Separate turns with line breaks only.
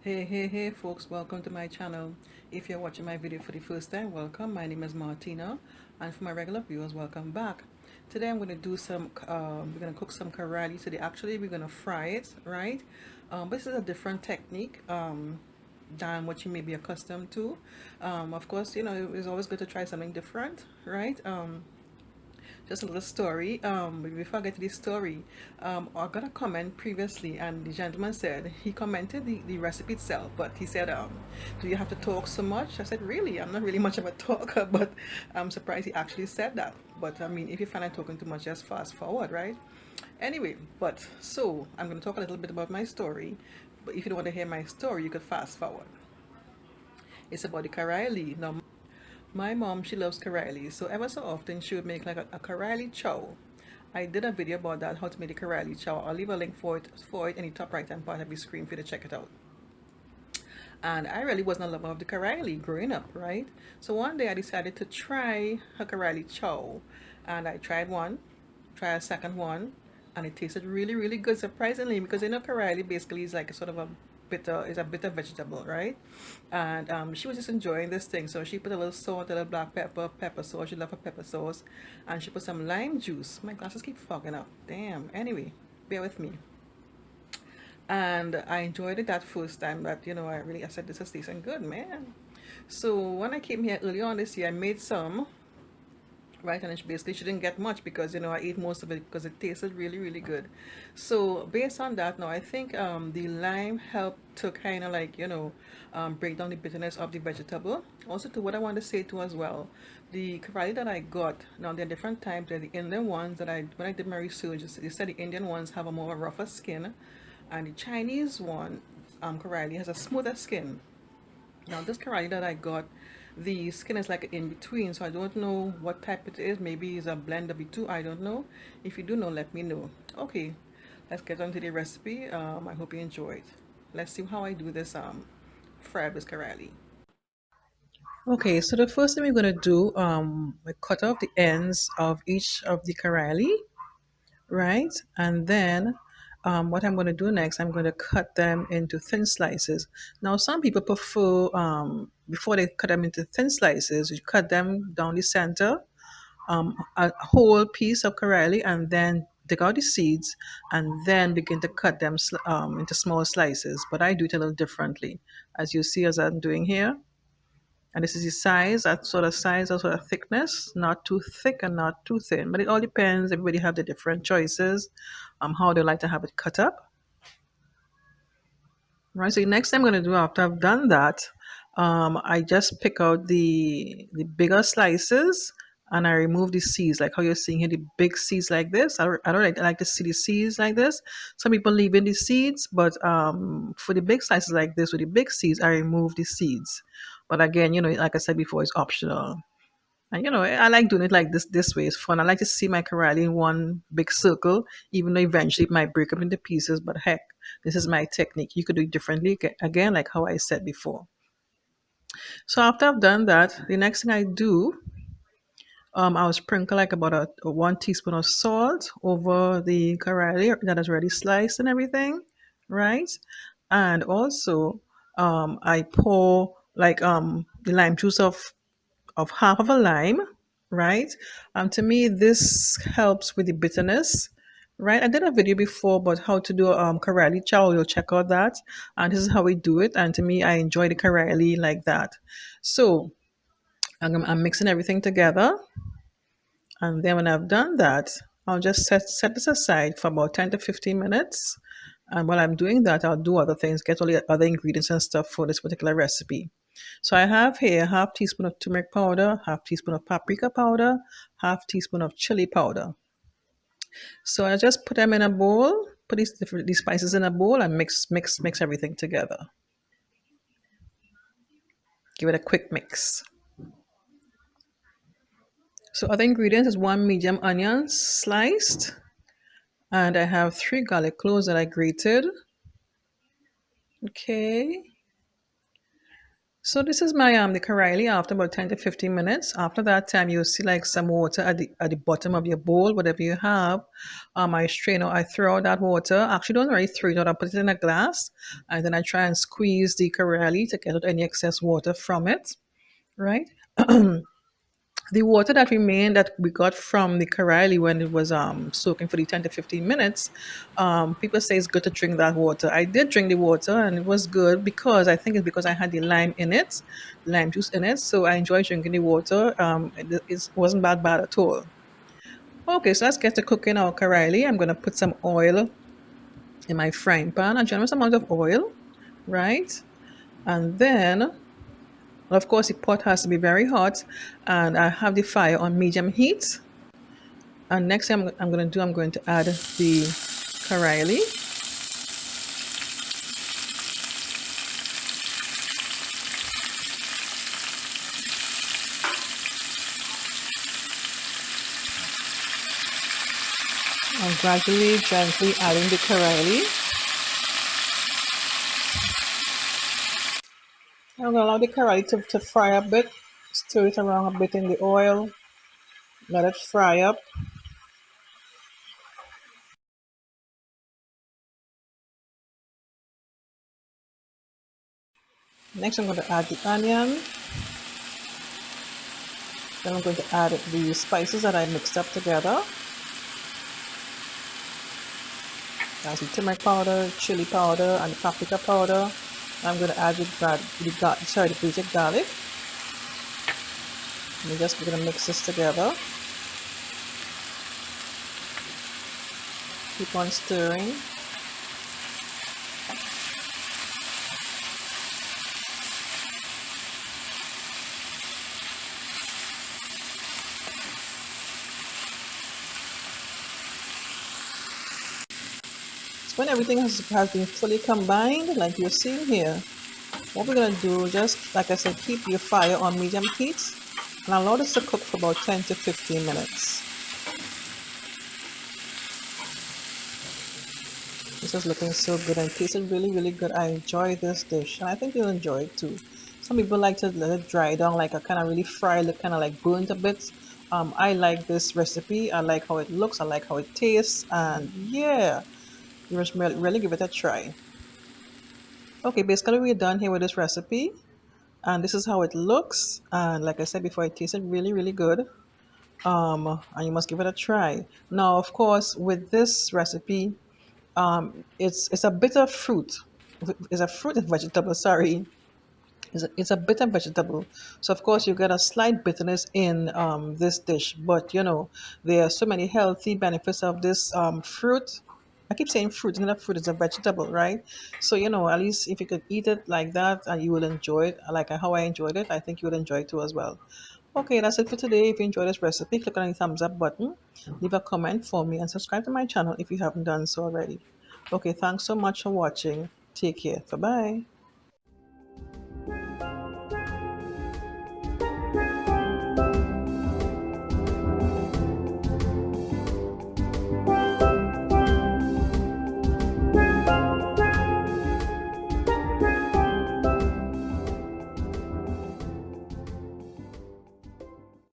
Hey folks, welcome to my channel. If you're watching my video for the first time, welcome. My name is Martina, and for my regular viewers, welcome back. Today I'm going to do we're going to cook some Carili today. Actually, we're going to fry it, right? This is a different technique than what you may be accustomed to. Of course, it's always good to try something different, right? Just a little story. Before I get to the story, I got a comment previously, and the gentleman said he commented the recipe itself, but he said, "Do you have to talk so much?" I said, "Really? I'm not really much of a talker, but I'm surprised he actually said that. But I mean, if you find I'm talking too much, just fast forward, right?" Anyway, but so I'm going to talk a little bit about my story. But if you don't want to hear my story, you could fast forward. It's about the Carili. Now, my mom, she loves Carili, so ever so often she would make like a Carili chow. I did a video about that, how to make the Carili chow. I'll leave a link for it in the top right hand part of the screen for you to check it out. And I really wasn't a lover of the Carili growing up, right? So one day I decided to try a Carili chow, and I tried one, tried a second one, and it tasted really, really good, surprisingly, because Carili basically is like a sort of a bitter vegetable, right? And she was just enjoying this thing, so she put a little salt, a little black pepper, pepper sauce. She loved her pepper sauce, and she put some lime juice. My glasses keep fogging up. Damn. Anyway, bear with me. And I enjoyed it that first time. That I said this is tasting good, man. So when I came here early on this year, I made some, right? And basically she didn't get much because I ate most of it because it tasted really, really good. So based on that, now I think the lime helped to kind of like break down the bitterness of the vegetable. Also, to what I want to say too as well, the Carali that I got, now there are different types. There are the Indian ones that when I did my research, they said the Indian ones have a more rougher skin, and the Chinese one, Carali, has a smoother skin. Now this Carali that I got, the skin is like in between, so I don't know what type it is. Maybe it's a blend of the two. I don't know. If you do know, let me know. Okay, let's get on to the recipe. I hope you enjoy it. Let's see how I do this fried with Carali. Okay, so the first thing we're gonna do, we cut off the ends of each of the Carali, right? And then what I'm going to do next, I'm going to cut them into thin slices. Now, some people prefer, before they cut them into thin slices, you cut them down the center, a whole piece of Carili, and then take out the seeds and then begin to cut them into small slices. But I do it a little differently, as you see as I'm doing here. And this is the size, that sort of thickness, not too thick and not too thin. But it all depends. Everybody have the different choices, how they like to have it cut up. Right. So the next thing I'm going to do after I've done that, I just pick out the bigger slices and I remove the seeds, like how you're seeing here, the big seeds like this. I don't like, I like to see the seeds like this. Some people leave in the seeds, but for the big slices like this, with the big seeds, I remove the seeds. But again, like I said before, it's optional. And I like doing it like this way. It's fun. I like to see my Carali in one big circle, even though eventually it might break up into pieces. But heck, this is my technique. You could do it differently again, like how I said before. So after I've done that, the next thing I do, I'll sprinkle like about a 1 teaspoon of salt over the Carali that is already sliced and everything, right? And also, I pour like the lime juice of half of a lime, right? To me, this helps with the bitterness, right? I did a video before about how to do Carali chow. You'll check out that. And this is how we do it. And to me, I enjoy the Carali like that. So I'm mixing everything together. And then when I've done that, I'll just set this aside for about 10 to 15 minutes. And while I'm doing that, I'll do other things, get all the other ingredients and stuff for this particular recipe. So I have here half teaspoon of turmeric powder, half teaspoon of paprika powder, half teaspoon of chili powder. So I just put them in a bowl, put these spices in a bowl and mix everything together. Give it a quick mix. So other ingredients is 1 medium onion sliced, and I have 3 garlic cloves that I grated. Okay. So this is my the Carili after about 10 to 15 minutes. After that time, you'll see like some water at the bottom of your bowl, whatever you have. I strain out, I throw out that water. Actually, don't really throw it out. I put it in a glass, and then I try and squeeze the Carili to get out any excess water from it. Right. The water that remained that we got from the Carili when it was soaking for the 10 to 15 minutes, people say it's good to drink that water. I did drink the water and it was good because I think it's because I had the lime in it, lime juice in it. So I enjoyed drinking the water. It wasn't bad at all. Okay, so let's get to cooking our Carili. I'm going to put some oil in my frying pan, a generous amount of oil, right? And then, of course, the pot has to be very hot, and I have the fire on medium heat. And next thing I'm going to do, I'm going to add the Carili. I'm gradually, gently adding the Carili. I'm going to allow the Carili to fry a bit, stir it around a bit in the oil, let it fry up. Next, I'm going to add the onion. Then I'm going to add the spices that I mixed up together. That's the turmeric powder, chili powder, and the paprika powder. I'm going to add the grated garlic. We're going to mix this together. Keep on stirring. So when everything has been fully combined, like you're seeing here, what we're going to do, just like I said, keep your fire on medium heat and allow this to cook for about 10 to 15 minutes. This is looking so good and tasting really good. I enjoy this dish and I think you'll enjoy it too. Some people like to let it dry down, like a kind of really fry, look kind of like burnt a bit. I like this recipe. I like how it looks. I like how it tastes, and yeah, you must really give it a try. Okay, basically we're done here with this recipe, and this is how it looks. And like I said before, it tasted really good. And you must give it a try. Now, of course, with this recipe, it's a bitter fruit. It's a fruit and vegetable. Sorry, it's a bitter vegetable. So of course you get a slight bitterness in this dish, but you know there are so many healthy benefits of this fruit. I keep saying fruit, it's not a fruit, it's a vegetable, right? So you know, at least if you could eat it like that and you will enjoy it like how I enjoyed it, I think you will enjoy it too as well. Okay, that's it for today. If you enjoyed this recipe, click on the thumbs up button, leave a comment for me, and subscribe to my channel if you haven't done so already. Okay, thanks so much for watching. Take care. Bye bye.